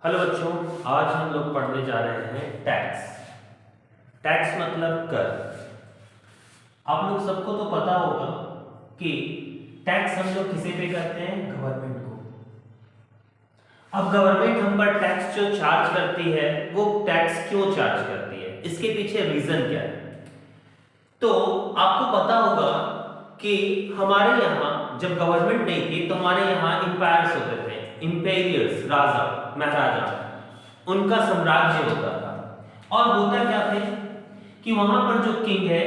Hello बच्चों, आज हम लोग पढ़ने जा रहे हैं टैक्स। टैक्स मतलब कर। आप लोग सबको तो पता होगा कि टैक्स हम लोग किसे पे करते हैं? गवर्नमेंट को। अब गवर्नमेंट हम पर टैक्स जो चार्ज करती है वो टैक्स क्यों चार्ज करती है, इसके पीछे रीजन क्या है? तो आपको पता होगा कि हमारे यहाँ जब गवर्नमेंट नहीं थी तो हमारे यहाँ इंपायर्स होते थे, इंपेरियर्स, राजा महाराजा, उनका साम्राज्य होता था। और होता क्या थे कि वहां पर जो किंग है,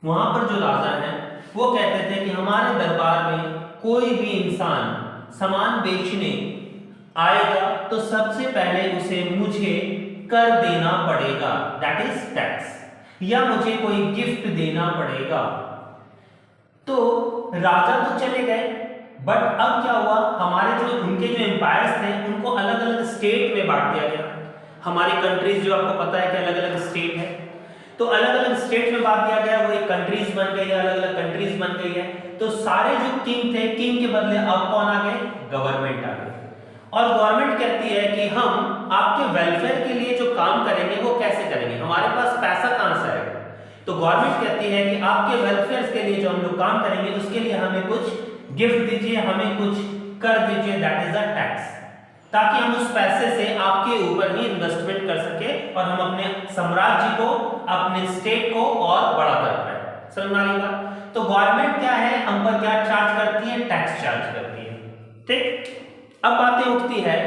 वहां पर जो राजा है, वो कहते थे कि हमारे दरबार में कोई भी इंसान सामान बेचने आएगा तो सबसे पहले उसे मुझे कर देना पड़ेगा, दैट इज टैक्स, या मुझे कोई गिफ्ट देना पड़ेगा। तो राजा तो चले गए, बट अब क्या हुआ, हमारे जो उनके जो एम्पायर्स थे उनको अलग अलग स्टेट में बांट दिया गया। हमारी कंट्रीज जो आपको पता है कि अलग अलग स्टेट है, तो अलग अलग स्टेट में बांट दिया गया, वो एक कंट्रीज बन गई है, अलग अलग कंट्रीज बन गई है। तो सारे जो किंग थे, किंग के बदले अब कौन आ गए? गवर्नमेंट आ गए। और गवर्नमेंट कहती है कि हम आपके वेलफेयर के लिए जो काम करेंगे वो कैसे करेंगे, हमारे पास पैसा कहां से आएगा? तो गवर्नमेंट कहती है कि आपके वेलफेयर के लिए जो हम लोग काम करेंगे उसके लिए हमें कुछ गिफ्ट दीजिए, हमें कुछ कर दीजिए, दैट इज अ टैक्स, ताकि हम उस पैसे से आपके ऊपर ही इन्वेस्टमेंट कर सके और हम अपने साम्राज्य को, अपने स्टेट को और बड़ा कर पाए। समझ में आ रही बात? तो गवर्नमेंट क्या है, हम पर क्या चार्ज करती है? टैक्स चार्ज करती है। ठीक, अब बातें उठती है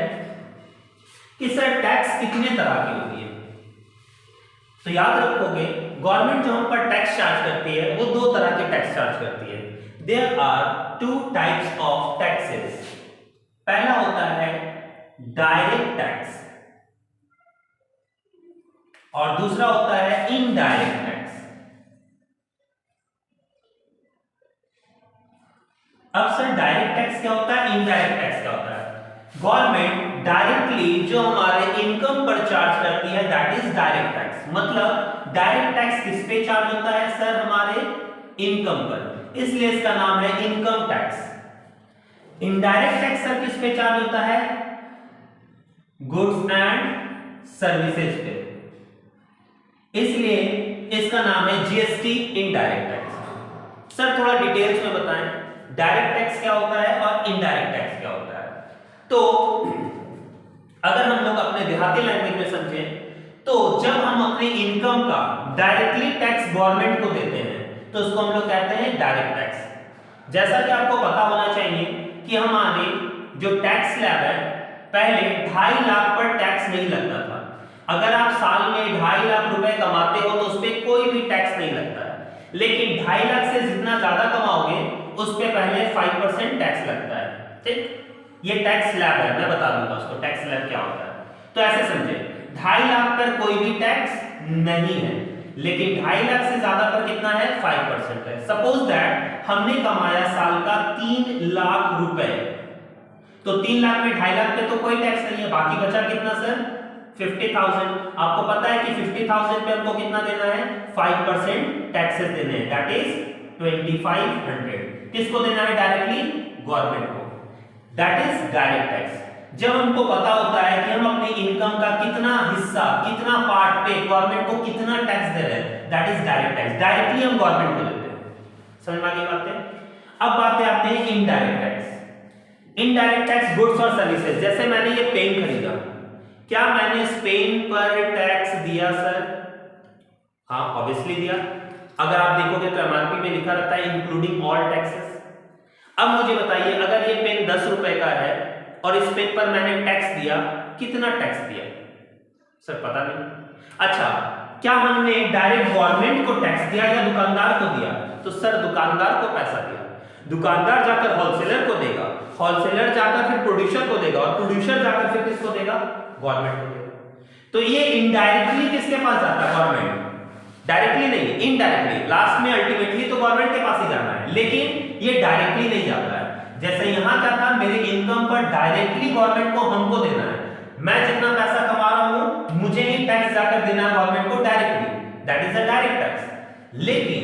कि सर टैक्स कितने तरह की होती है? तो याद रखोगे, गवर्नमेंट जो हम पर टैक्स चार्ज करती है वो दो तरह के टैक्स चार्ज करती है। There are two types of taxes. पहला होता है डायरेक्ट टैक्स और दूसरा होता है इनडायरेक्ट टैक्स। अब सर डायरेक्ट टैक्स क्या होता है, इनडायरेक्ट टैक्स क्या होता है? गवर्नमेंट डायरेक्टली जो हमारे इनकम पर चार्ज करती है दैट इज डायरेक्ट टैक्स। मतलब डायरेक्ट टैक्स किस पे चार्ज होता है सर? हमारे इनकम पर, इसलिए इसका नाम है income tax. Indirect tax sir किस पे चार्ज होता है? गुड्स एंड सर्विसेज पे, इसलिए इसका नाम है जीएसटी, इनडायरेक्ट टैक्स। सर थोड़ा डिटेल्स में बताएं, डायरेक्ट टैक्स क्या होता है और इनडायरेक्ट टैक्स क्या होता है? तो अगर हम लोग अपने देहाती लैंग्वेज में समझें तो जब हम अपने इनकम का डायरेक्टली टैक्स गवर्नमेंट को देते हैं तो उसको हम लोग कहते हैं डायरेक्ट टैक्स। जैसा कि आपको पता होना चाहिए कि हमारे जो टैक्स स्लैब है, पहले 2.5 लाख पर टैक्स नहीं लगता था। अगर आप साल में 2.5 लाख रुपए कमाते हो तो उस पर कोई भी टैक्स नहीं लगता है, लेकिन 2.5 लाख से जितना ज्यादा कमाओगे उस पर पहले 5% टैक्स लगता है। ठीक, ये टैक्स स्लैब है, मैं बता दूंगा उसको टैक्स स्लैब क्या होता है। तो ऐसे समझे, 2.5 लाख पर कोई भी टैक्स नहीं है, लेकिन 2.5 लाख से ज्यादा पर कितना है? 5% है। सपोज दैट हमने कमाया साल का 3 लाख रुपए, तो 3 लाख में 2.5 लाख पे तो कोई टैक्स नहीं है, बाकी बचा कितना सर? 50,000। आपको पता है कि 50,000 पे हमको कितना देना है? 5% टैक्सेस देने हैं, दैट इज 2500। किसको देना है? डायरेक्टली गवर्नमेंट को, दैट इज डायरेक्ट टैक्स। जब हमको पता होता है कि हम अपनी इनकम का कितना हिस्सा, कितना पार्ट पे गवर्नमेंट को कितना टैक्स दे रहे हैं, that is direct tax, directly हम गवर्नमेंट को देते हैं। समझ में आ गई बातें? अब बातें आते हैं indirect tax. Indirect tax goods और सर्विसेज, जैसे मैंने ये पेन खरीदा, क्या मैंने इस पेन पर टैक्स दिया सर? हाँ, ऑब्वियसली दिया। अगर आप देखोगे तो एमआरपी में लिखा रहता है इंक्लूडिंग ऑल टैक्सेस। अब मुझे बताइए, अगर ये पेन 10 रुपए का है और इस पेन पर मैंने टैक्स दिया, कितना टैक्स दिया सर? पता नहीं। अच्छा, क्या हमने डायरेक्ट गवर्नमेंट को टैक्स दिया या दुकानदार को दिया? तो सर दुकानदार को पैसा दिया, दुकानदार जाकर होलसेलर को देगा, होलसेलर जाकर फिर प्रोड्यूसर को देगा और प्रोड्यूसर जाकर फिर किसको देगा? गवर्नमेंट को देगा। तो ये इनडायरेक्टली किसके पास जाता है? गवर्नमेंट। डायरेक्टली नहीं, इनडायरेक्टली, लास्ट में अल्टीमेटली तो गवर्नमेंट के पास ही जाना है, लेकिन ये डायरेक्टली नहीं जाता है। जैसे यहां क्या था, मेरे इनकम पर डायरेक्टली गवर्नमेंट को हमको देना है, मैं जितना पैसा कमा रहा हूं मुझे ही टैक्स जाकर देना है गवर्नमेंट को directly, that is a direct tax. लेकिन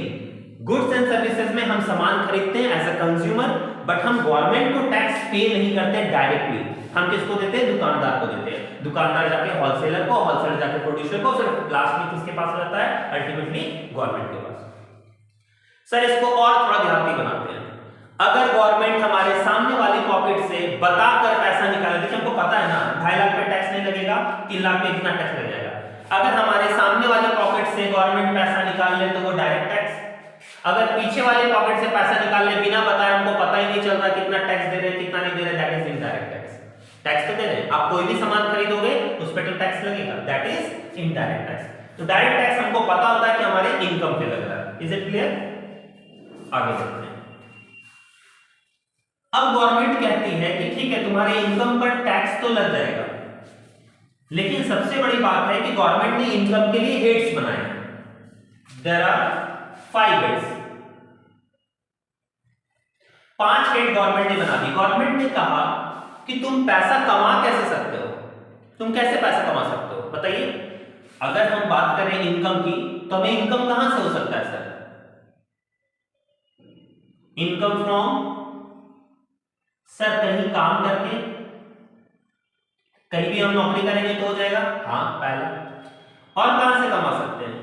गुड्स एंड सर्विसेज में हम सामान खरीदते हैं एज अ कंज्यूमर, बट हम गवर्नमेंट को टैक्स पे नहीं करते डायरेक्टली, हम किसको देते हैं? दुकानदार को देते हैं। दुकानदार जाके होलसेलर को, होलसेलर जाके प्रोड्यूसर को, फिर लास्ट में किसके पास रहता है? अल्टीमेटली गवर्नमेंट के पास। सर इसको और थोड़ा देहाती बनाते हैं। अगर गवर्नमेंट हमारे सामने वाली पॉकेट से बताकर पैसा निकाले, देखिए हमको पता है ना 2.5 लाख पे टैक्स नहीं लगेगा, 3 लाख पे इतना टैक्स लग जाएगा। अगर हमारे सामने वाली पॉकेट से गवर्नमेंट पैसा निकाल ले तो वो डायरेक्ट टैक्स, अगर पीछे वाले पॉकेट से पैसा निकाल ले बिना बताए, हमको पता ही नहीं चल रहा कितना टैक्स दे रहे हैं कितना नहीं दे रहे, that is indirect tax. Tax तो दे रहे हैं, आप कोई भी सामान खरीदोगे उस पर तो टैक्स लगेगा, दैट इज इनडायरेक्ट टैक्स। तो डायरेक्ट टैक्स हमको पता होता है कि हमारे इनकम पे लग रहा है। Is it clear? आगे बढ़ते हैं। अब गवर्नमेंट कहती है कि ठीक है तुम्हारे इनकम पर टैक्स तो लग जाएगा, लेकिन सबसे बड़ी बात है कि गवर्नमेंट ने इनकम के लिए हेड्स बनाए हैं। There are 5 heads, 5 head government ने बना दी। गवर्नमेंट ने कहा कि तुम पैसा कमा कैसे सकते हो, तुम कैसे पैसा कमा सकते हो बताइए। अगर हम बात करें इनकम की तो हमें इनकम कहां से हो सकता है सर? इनकम फ्रॉम, सर कहीं काम करके, कहीं भी हम नौकरी करेंगे तो हो जाएगा, हाँ पहला। और कहां से कमा सकते हैं?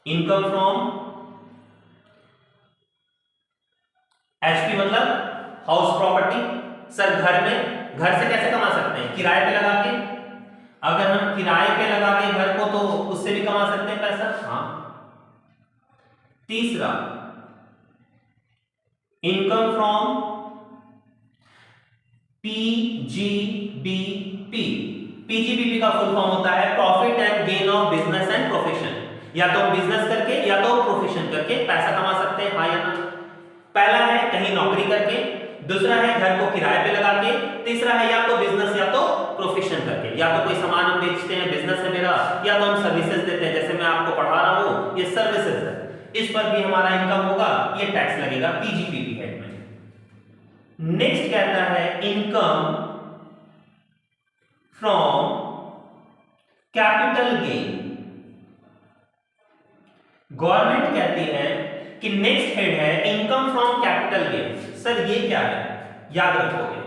इनकम फ्रॉम एचपी मतलब हाउस प्रॉपर्टी। सर घर में, घर से कैसे कमा सकते हैं? किराए पे लगा के। अगर हम किराए पे लगा के घर को तो उससे भी कमा सकते हैं पैसा, हाँ। तीसरा इनकम फ्रॉम पीजीबीपी। पीजीबीपी का फुल फॉर्म होता है profit and gain of business and profession. या तो बिजनेस करके या तो प्रोफेशन करके पैसा कमा सकते हैं, हाँ या ना। पहला है कहीं नौकरी करके, दूसरा है घर को किराए पे लगा के, तीसरा है या तो बिजनेस या तो प्रोफेशन करके। या तो कोई सामान हम बेचते हैं, बिजनेस है मेरा, या तो हम सर्विसेज देते हैं, जैसे मैं आपको पढ़ा रहा हूं ये सर्विसेज है, इस पर भी हमारा इनकम होगा, ये टैक्स लगेगा पीजीपीपी हेड में। नेक्स्ट कहता है income from capital gain. Government कहती है कि नेक्स्ट हेड है income from capital gain. Sir ये क्या है? याद रखोगे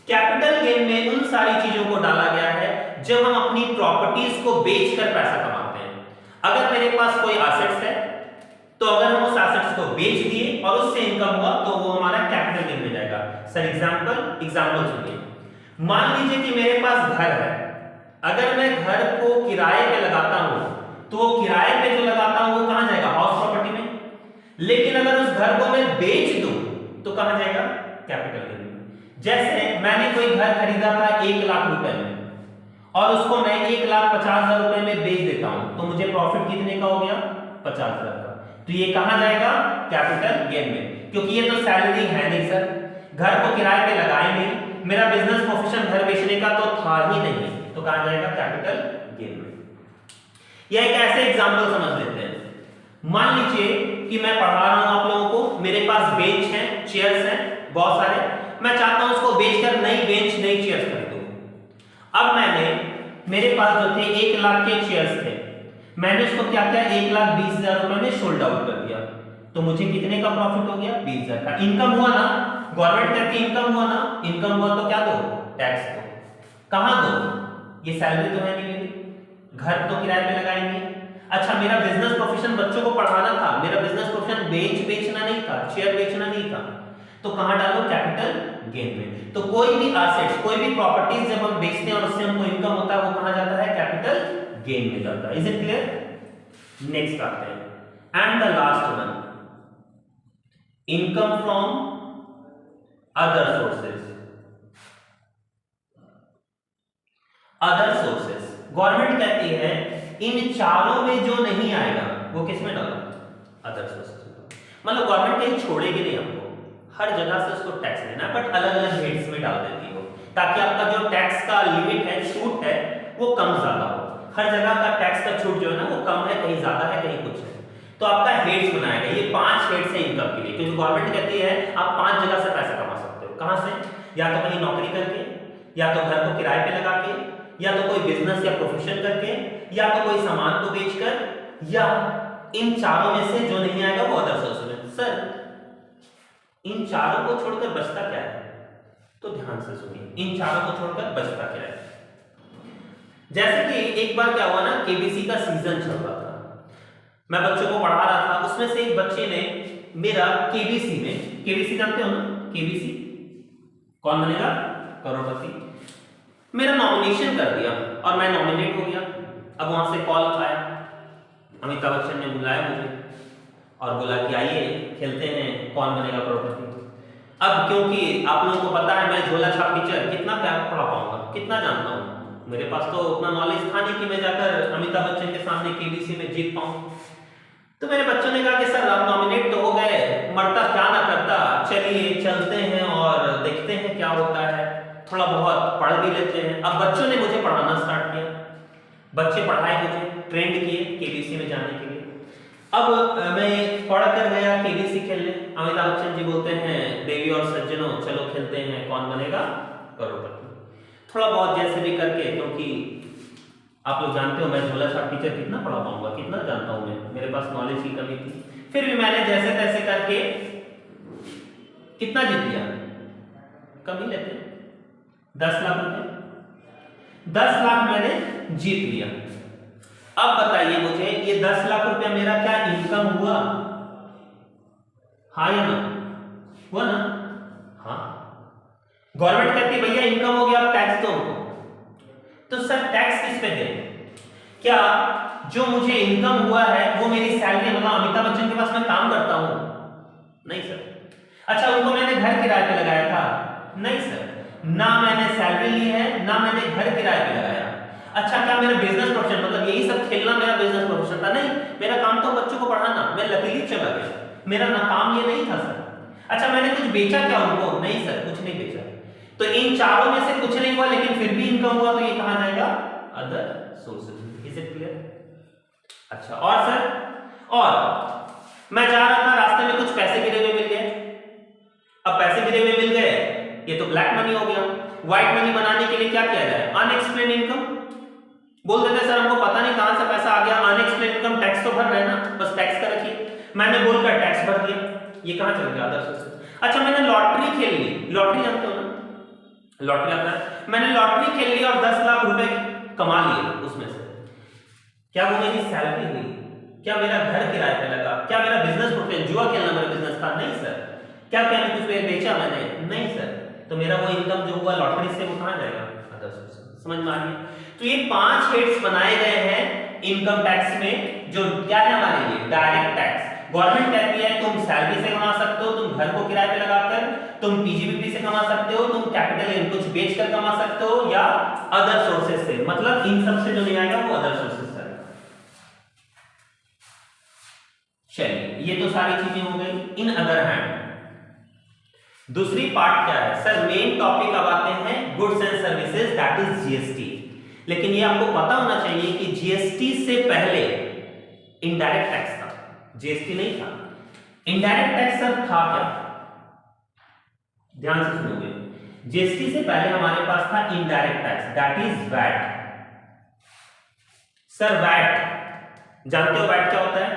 कैपिटल गेन में उन सारी चीजों को डाला गया है जब हम अपनी प्रॉपर्टीज को बेचकर पैसा कमाते हैं। अगर मेरे पास कोई एसेट्स है तो अगर हम उस एसेट्स को बेच दिए और उससे इनकम हुआ तो वो हमारा कैपिटल गेन में जाएगा। सर एग्जांपल सुनिए। मान लीजिए कि मेरे पास घर है, अगर मैं घर को किराए पे लगाता हूं तो वो किराए पे जो लगाता हूं वो कहां जाएगा? हाउस प्रॉपर्टी में। लेकिन अगर उस घर को मैं बेच दूं तो कहां जाएगा? कैपिटल गेन में। जैसे मैंने कोई घर खरीदा था 1 लाख रुपए में और उसको मैं 1,50,000 रुपए में बेच देता हूं तो मुझे प्रॉफिट कितने का हो गया? 50,000 का। तो ये कहां जाएगा? कैपिटल गेन में, क्योंकि ये तो सैलरी है नहीं सर, घर को किराए पे लगाए नहीं, मेरा बिजनेस प्रोफेशन घर बेचने का तो था ही नहीं, तो कहां जाएगा? कैपिटल गेन में। या एक ऐसे एग्जांपल समझ लेते हैं। मान लीजिए कि मैं पढ़ा रहा हूं आप लोगों को, मेरे पास बेंच है, चेयर्स हैं बहुत सारे, मैं चाहता हूं उसको बेचकर नई बेंच नई चेयर्स खरीदूं। अब मेरे पास जो थे 1 लाख के चेयर्स थे, मैंने उसको क्या किया? 1,20,000 रुपए में सोल्ड आउट कर दिया, तो मुझे कितने का प्रॉफिट हो गया? 20,000 का। इनकम हुआ ना? गवर्नमेंट कहती है इनकम हुआ ना? इनकम हुआ तो क्या दो? टैक्स दो। कहां दो? ये सैलरी तो है नहीं मेरी, घर तो किराए पे लगाएंगे। अच्छा मेरा बिजनेस प्रोफेशन बच्चों को पढ़ाना था, मेरा बिजनेस प्रोफेशन बेंच बेचना नहीं था, चेयर बेचना नहीं था, तो कहां डालो? कैपिटल गेन में। तो कोई भी एसेट्स, कोई भी प्रॉपर्टीज जब हम बेचते हैं और उससे हमको इनकम होता है वो कहां जाता है? कैपिटल गेन में जाता है। Is it clear? नेक्स्ट आते हैं and the last one, income from other sources. Other sources government कहती है इन चारों में जो नहीं आएगा वो किस में डालो? Other sources. मतलब गवर्नमेंट कहीं छोड़ेगी नहीं हमको, हर जगह से उसको टैक्स लेना है, बट अलग अलग हेड्स में डाल देती हो ताकि आपका जो टैक्स का लिमिट है, छूट है, वो कम ज्यादा हो। हर जगह का टैक्स का छूट जो है ना वो कम है, कहीं ज्यादा है, कहीं कुछ है, तो आपका हेड्स बनाएगा। ये 5 हेड्स है इनकम के लिए, क्योंकि गवर्नमेंट कहती है आप 5 जगह से पैसा कमा सकते हो। कहां से? या तो कहीं नौकरी करके, या तो घर को किराए पे लगा के, या तो कोई बिजनेस या प्रोफेशन करके, या तो कोई सामान को बेचकर, या इन चारों में से जो नहीं आएगा वो अदर सोर्स में। सर इन चारों को छोड़कर बचता क्या है? तो ध्यान से सुनिए, इन चारों को छोड़कर बचता क्या है? जैसे कि एक बार क्या हुआ ना, केबीसी का सीजन चल रहा था, मैं बच्चों को पढ़ा रहा था, उसमें से एक बच्चे ने मेरा केबीसी में, केबीसी जानते हो ना, केबीसी कौन बनेगा करोड़पति, मेरा नॉमिनेशन कर दिया और मैं नॉमिनेट हो गया। अब वहां से कॉल आया, अमिताभ बच्चन ने बुलाया मुझे और बोला कि आइए खेलते हैं कौन बनेगा करोड़पति। अब क्योंकि आप लोगों को पता है मैं झोला छाप टीचर कितना क्या पढ़ा पाऊंगा, कितना जानता हूँ, मेरे पास तो उतना नॉलेज था नहीं कि मैं जाकर अमिताभ बच्चन के सामने केबीसी में जीत पाऊं। तो मेरे बच्चों ने कहा कि सर आप नॉमिनेट तो हो गए, मरता क्या ना करता, चलिए चलते हैं और देखते हैं क्या होता है, थोड़ा बहुत पढ़ भी लेते हैं। अब बच्चों ने मुझे पढ़ाना स्टार्ट किया, बच्चे पढ़ाए मुझे, ट्रेंड किए केबीसी में जाने के लिए। अब मैं पढ़ कर गया केबीसी खेलने, अमिताभ बच्चन जी बोलते हैं देवी और सज्जनों चलो खेलते हैं कौन बनेगा करोड़पति। थोड़ा बहुत जैसे भी करके, क्योंकि आप लोग जानते हो मैं झोला छाप टीचर कितना पढ़ा पाऊंगा, कितना जानता हूं मैं, मेरे पास नॉलेज की कमी थी, फिर भी मैंने जैसे तैसे करके कितना जीत लिया, कम ही लेते 10 लाख रुपए, 10 लाख मैंने जीत लिया। अब बताइए मुझे ये 10 लाख रुपया मेरा क्या इनकम हुआ? हाँ या ना? हुआ ना? हाँ। गवर्नमेंट कहती है भैया इनकम हो गया, अब टैक्स दो उनको। तो सर टैक्स किस पे दें? क्या जो मुझे इनकम हुआ है वो मेरी सैलरी, मतलब अमिताभ बच्चन के पास मैं काम करता हूं? नहीं सर। अच्छा उनको मैंने घर किराए पे लगाया था? नहीं सर। ना मैंने सैलरी ली है, ना मैंने घर किराए पे लगाया। अच्छा क्या मेरा बिजनेस प्रोफेशन, मतलब यही सब खेलना मेरा बिजनेस प्रोफेशन था? नहीं, मेरा काम तो बच्चों को पढ़ाना, मैं लकीली चला गया, मेरा ना काम ये नहीं था सर। अच्छा मैंने कुछ बेचा क्या उनको? नहीं सर, कुछ नहीं बेचा। तो इन चारों में से कुछ नहीं हुआ लेकिन फिर भी इनकम हुआ, तो ये कहां जाएगा? Other sources. Is it clear? अच्छा और सर, और मैं जा रहा था, रास्ते में कुछ पैसे गिरे हुए मिल गए। अब पैसे गिरे हुए मिल गए, ये तो ब्लैक मनी हो गया। व्हाइट मनी बनाने के लिए क्या किया जाए? अनएक्सप्लेन इनकम बोल देते सर, हमको पता नहीं कहां से पैसा आ गया, अनएक्सप्लेन इनकम, टैक्स तो भर रहे ना, बस टैक्स का रखिए। मैंने बोलकर टैक्स भर दिया, ये कहां चल गया? Other sources. अच्छा मैंने लॉटरी खेल ली, लॉटरी जानते हो ना, लॉटरी आता है, मैंने लॉटरी खेल ली और 10 लाख रुपए कमा लिए उसमें से। क्या वो मेरी सैलरी हुई? क्या मेरा घर किराए पे लगा? क्या मेरा बिजनेस प्रोफेशन, जुआ खेलना मेरा बिजनेस था? नहीं सर। क्या मैंने कुछ बेचा मैंने? नहीं सर। तो मेरा वो इनकम जो हुआ लॉटरी से वो कहां जाएगा? Other sources. समझ में आ गया? तो ये 5 हेड्स बनाए गए हैं इनकम टैक्स में, जो क्या है हमारे लिए डायरेक्ट टैक्स। गवर्नमेंट कहती है तुम सैलरी से कमा सकते हो, तुम घर को किराए पे लगाकर, तुम पीजीबीपी से कमा सकते हो, तुम कैपिटल गेन कुछ बेचकर कमा सकते हो, या अदर सोर्सेज से, मतलब इन सब से जो नहीं आएगा वो अदर सोर्सेज से आएगा। चलिए ये तो सारी चीजें हो गई। इन अदर हैंड दूसरी पार्ट क्या है सर? मेन टॉपिक अब आते हैं goods and services, that is GST. लेकिन ये आपको पता होना चाहिए कि जीएसटी से पहले इनडायरेक्ट टैक्स था, जीएसटी नहीं था। इनडायरेक्ट टैक्स सर था क्या? ध्यान से सुनोगे, जीएसटी से पहले हमारे पास था indirect tax, that is VAT. Sir VAT जानते हो वैट क्या होता है?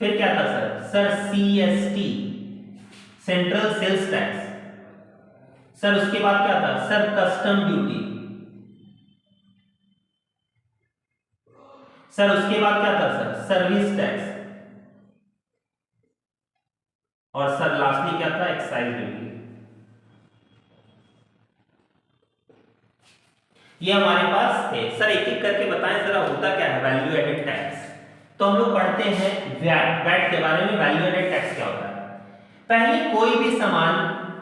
फिर क्या था sir? Sir CST, central sales tax. Sir उसके बाद क्या था? Sir custom duty. सर उसके बाद क्या था? Sir service tax. और सर लास्टली क्या था? Excise duty. ये हमारे पास थे। सर एक एक करके बताएं जरा होता क्या है वैल्यू एडेड टैक्स। तो हम लोग पढ़ते हैं वैट, वैट के बारे में। वैल्यू एडेड टैक्स क्या होता है? पहले कोई भी सामान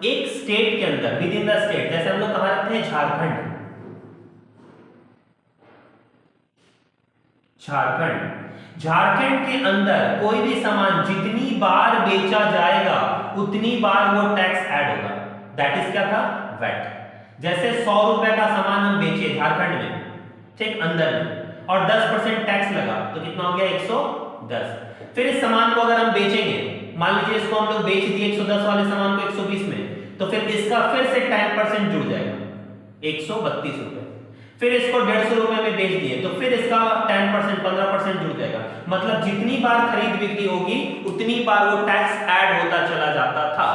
एक स्टेट के अंदर, विद इन द स्टेट, जैसे हम लोग कहां रखते हैं? झारखंड। झारखंड, झारखंड के अंदर कोई भी सामान जितनी बार बेचा जाएगा उतनी बार वो टैक्स ऐड होगा, दैट इज क्या था? वैट। जैसे 100 रुपए का सामान हम बेचे झारखंड में, ठीक, अंदर में, और 10% टैक्स लगा तो कितना हो गया? 110। फिर इस सामान को अगर हम बेचेंगे, मान लीजिए इसको हम लोग बेच दिए 110 वाले सामान को 120 में, तो फिर इसका फिर से 10% जुड़ जाएगा, 132 रुपए। फिर इसको 150 रुपए में बेच दिए तो फिर इसका 10% 15% जुड़ जाएगा। मतलब जितनी बार खरीद बिक्री होगी उतनी बार वो टैक्स ऐड होता चला जाता था,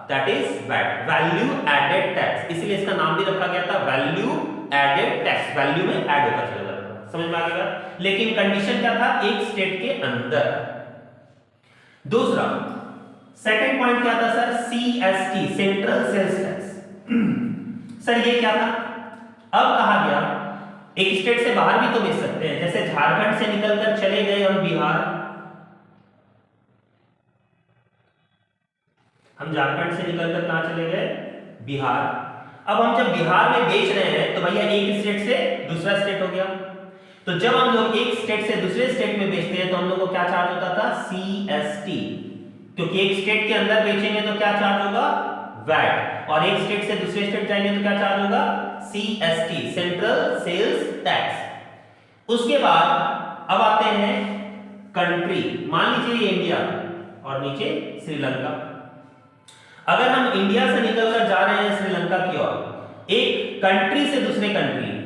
that is VAT, value added tax. इसलिए इसका नाम भी रखा गया था वैल्यू एडेड टैक्स, वैल्यू में ऐड होता चला जाता था। समझ में आ गया? लेकिन कंडीशन क्या था, एक स्टेट के अंदर। दूसरा सेकंड पॉइंट क्या था sir, CST, central sales tax. Sir ये क्या था? अब कहा गया एक स्टेट से बाहर भी तो बेच सकते हैं, जैसे झारखंड से निकलकर चले गए हम बिहार, हम झारखंड से निकलकर कहां चले गए, बिहार। अब हम जब बिहार में बेच रहे हैं तो भैया एक स्टेट से दूसरा स्टेट हो गया। तो जब हम लोग एक स्टेट से दूसरे स्टेट में बेचते हैं तो हम लोग को क्या चार्ज होता था, सीएसटी, क्योंकि एक स्टेट के अंदर बेचेंगे तो क्या चार्ज होगा, वैट, और एक स्टेट से दूसरे स्टेट जाएंगे तो क्या चार्ज होगा, सीएसटी, सेंट्रल सेल्स टैक्स। उसके बाद अब आते हैं कंट्री, मान लीजिए ये इंडिया और नीचे श्रीलंका। अगर हम इंडिया से निकलकर जा रहे हैं श्रीलंका की ओर, एक कंट्री से दूसरे कंट्री,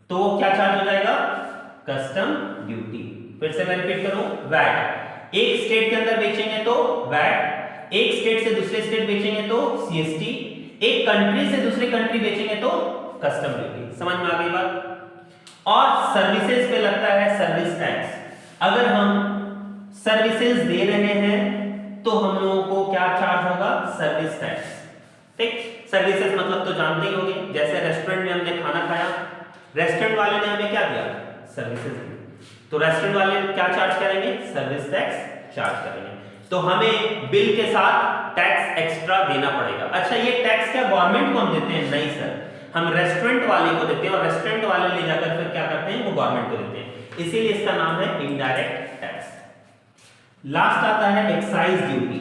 तो वो क्या चार्ज हो जाएगा, कस्टम ड्यूटी। फिर से मैं रिपीट करूं, वैट। एक स्टेट के अंदर बेचेंगे तो वैट, एक स्टेट से दूसरे स्टेट बेचेंगे तो सीएसटी, एक कंट्री से दूसरी कंट्री बेचेंगे तो कस्टम ड्यूटी। समझ में आ गई बात? और सर्विसेज पे लगता है सर्विस टैक्स। अगर हम सर्विसेज दे रहे हैं तो हम लोगों को क्या चार्ज होगा, सर्विस टैक्स। ठीक, सर्विसेज मतलब तो जानते ही होंगे, जैसे रेस्टोरेंट में हमने खाना खाया, रेस्टोरेंट वाले ने हमें क्या दिया, सर्विसेज दी, तो रेस्टोरेंट वाले क्या चार्ज करेंगे, सर्विस टैक्स चार्ज करेंगे। तो हमें बिल के साथ टैक्स एक्स्ट्रा देना पड़ेगा। अच्छा, ये टैक्स क्या गवर्नमेंट को हम देते हैं, नहीं सर, हम रेस्टोरेंट वाले को देते हैं, और रेस्टोरेंट वाले ले जाकर फिर क्या करते हैं, वो गवर्नमेंट को देते हैं। इसीलिए इसका नाम है इनडायरेक्ट टैक्स। लास्ट आता है एक्साइज ड्यूटी।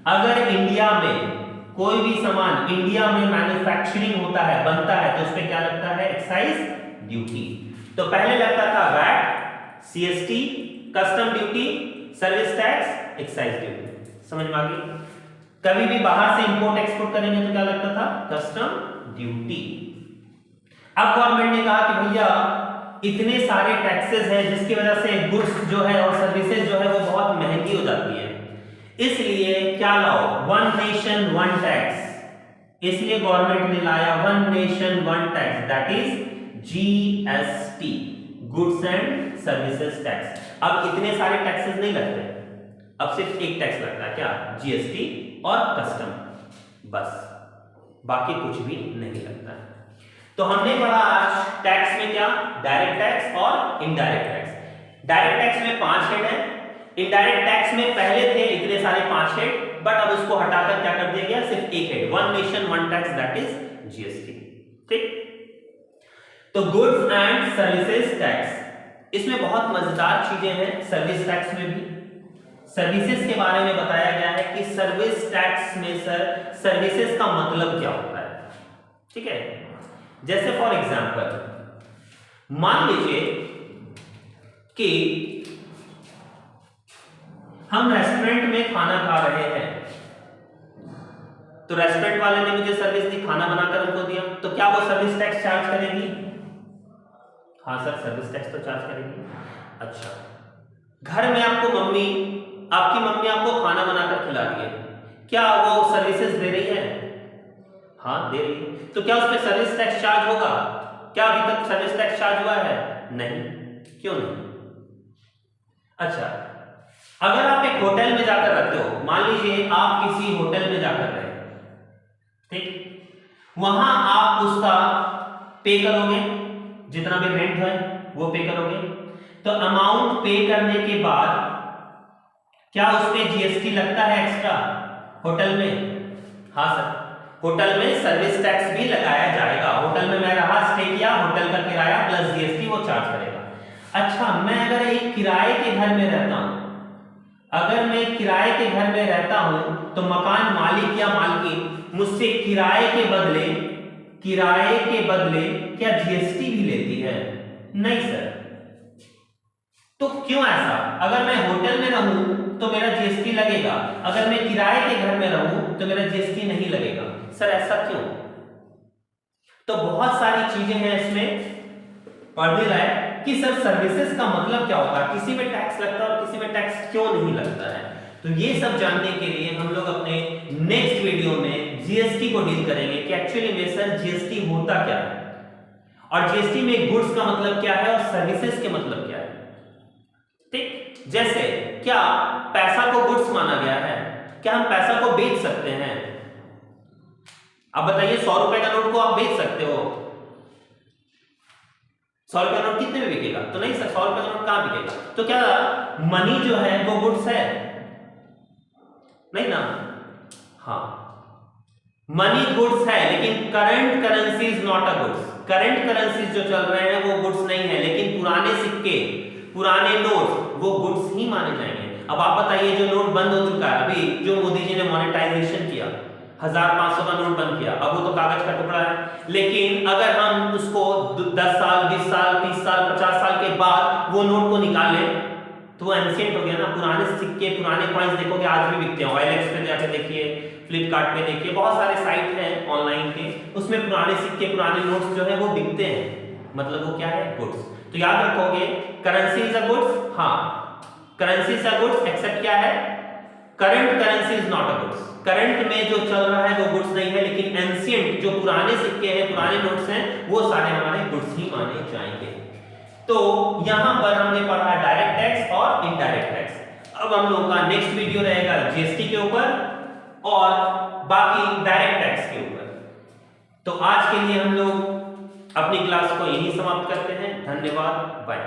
अगर इंडिया में कोई भी सामान इंडिया में मैन्युफैक्चरिंग होता है, बनता है, तो उस पर क्या लगता है, एक्साइज ड्यूटी। तो पहले लगता था VAT, CST, custom duty, service tax, excise duty. समझ में आ गई? कभी भी बाहर से इंपोर्ट एक्सपोर्ट करेंगे तो क्या लगता था, कस्टम ड्यूटी। अब गवर्नमेंट ने कहा कि भैया इतने सारे टैक्सेस हैं जिसकी वजह से गुड्स जो है और सर्विसेज जो है वो बहुत महंगी हो जाती है, इसलिए क्या लाओ, वन नेशन वन टैक्स। इसलिए गवर्नमेंट ने लाया one nation one tax, that is GST, goods and services tax. अब इतने सारे टैक्सेस नहीं लगते, अब सिर्फ एक टैक्स लगता है, क्या, जीएसटी और कस्टम, बस, बाकी कुछ भी नहीं लगता है। तो हमने पढ़ा आज टैक्स में क्या, डायरेक्ट टैक्स और इनडायरेक्ट टैक्स। डायरेक्ट टैक्स में 5 हेड है, इनडायरेक्ट टैक्स में पहले थे इतने सारे 5 हेड, बट अब उसको हटाकर क्या कर दिया गया, सिर्फ एक head, one nation one tax, that is GST. ठीक, तो गुड्स एंड सर्विसेज टैक्स, इसमें बहुत मजेदार चीजें हैं। सर्विस टैक्स में भी सर्विसेज के बारे में बताया गया है कि सर्विस टैक्स में सर सर्विसेज का मतलब क्या होता है। ठीक है, जैसे फॉर एग्जांपल मान लीजिए कि हम रेस्टोरेंट में खाना खा रहे हैं, तो रेस्टोरेंट वाले ने मुझे सर्विस दी, खाना बनाकर उनको दिया, तो क्या वो सर्विस टैक्स चार्ज करेगी? हाँ सर, सर्विस टैक्स तो चार्ज करेगी। अच्छा, घर में आपकी मम्मी आपको खाना बनाकर खिला रही है, क्या वो सर्विसेज दे रही है? हाँ, दे रही है। तो क्या उस पर सर्विस टैक्स चार्ज होगा? क्या अभी तक सर्विस टैक्स चार्ज हुआ है? नहीं। क्यों नहीं? अच्छा, अगर आप एक होटल में जाकर रहते हो, मान लीजिए आप किसी होटल में जाकर रहे, ठीक, वहां आप उसका पे करोगे, जितना भी रेंट है वो पे करोगे, तो अमाउंट पे करने के बाद क्या उस पे जीएसटी लगता है एक्स्ट्रा होटल में? हाँ सर, होटल में सर्विस टैक्स भी लगाया जाएगा। होटल में मैं रहा, स्टे किया, होटल का किराया प्लस जीएसटी वो चार्ज करेगा। अच्छा, मैं अगर एक किराए के घर में रहता हूं, अगर मैं किराए के घर में रहता हूं तो मकान मालिक या मालकिन मुझसे किराए के बदले क्या जीएसटी भी लेती है? नहीं सर। तो क्यों ऐसा? अगर मैं होटल में रहूं तो मेरा जीएसटी लगेगा, अगर मैं किराए के घर में रहूं तो मेरा जीएसटी नहीं लगेगा। सर ऐसा क्यों? तो बहुत सारी चीजें हैं इसमें, और दे रहा है कि सर सर्विसेज का मतलब क्या होता है, किसी में टैक्स लगता है और किसी में टैक्स क्यों नहीं लगता है। तो ये सब जानने के लिए हम लोग अपने नेक्स्ट वीडियो में जीएसटी को डील करेंगे कि एक्चुअली में सर जीएसटी होता क्या है और जीएसटी में गुड्स का मतलब क्या है और सर्विसेज के मतलब क्या है। ठीक, जैसे क्या पैसा को गुड्स माना गया है, क्या हम पैसा को बेच सकते हैं? अब बताइए 100 रुपए का नोट को आप बेच सकते हो? 100 रुपए का नोट कितने में बिकेगा? तो नहीं सर, 100 रुपए का नोट कहां बिकेगा? तो क्या मनी जो है वो गुड्स है? नहीं ना। हाँ, मनी गुड्स है, लेकिन current currency is not a goods. Current currency जो चल रहे हैं वो गुड्स नहीं है, लेकिन पुराने सिक्के, पुराने नोट वो गुड्स ही माने जाएंगे। अब आप बताइए, जो नोट बंद हो चुका है अभी, जो मोदी जी ने मॉनेटाइजेशन किया, 1500 का नोट बंद किया, अब वो तो कागज का टुकड़ा है, लेकिन अगर हम उसको 10 साल 20 साल 30 साल 50 साल के बाद वो नोट को निकाले तो वो एंशिएंट हो गया ना। पुराने सिक्के, पुराने कॉइन्स देखोगे आज भी बिकते हैं। OLX पे जाके देखिए, फ्लिपकार्ट पे देखिए, बहुत सारे साइट हैं ऑनलाइन के, उसमें पुराने सिक्के, पुराने नोट्स जो है वो बिकते हैं। मतलब वो क्या है? गुड्स। तो याद रखोगे, करेंसी इज अ गुड्स। हाँ, currency is a goods, except क्या है? Current currency is not a goods. Current में जो चल रहा है वो गुड्स नहीं है, लेकिन एंशिएंट जो पुराने सिक्के हैं, पुराने नोट्स हैं, वो सारे हमारे गुड्स ही माने जाएंगे। तो यहां पर हमने पढ़ा डायरेक्ट टैक्स और इनडायरेक्ट टैक्स। अब हम लोगों का नेक्स्ट वीडियो रहेगा जीएसटी के ऊपर और बाकी डायरेक्ट टैक्स के ऊपर। तो आज के लिए हम लोग अपनी क्लास को यहीं समाप्त करते हैं। धन्यवाद, बाय।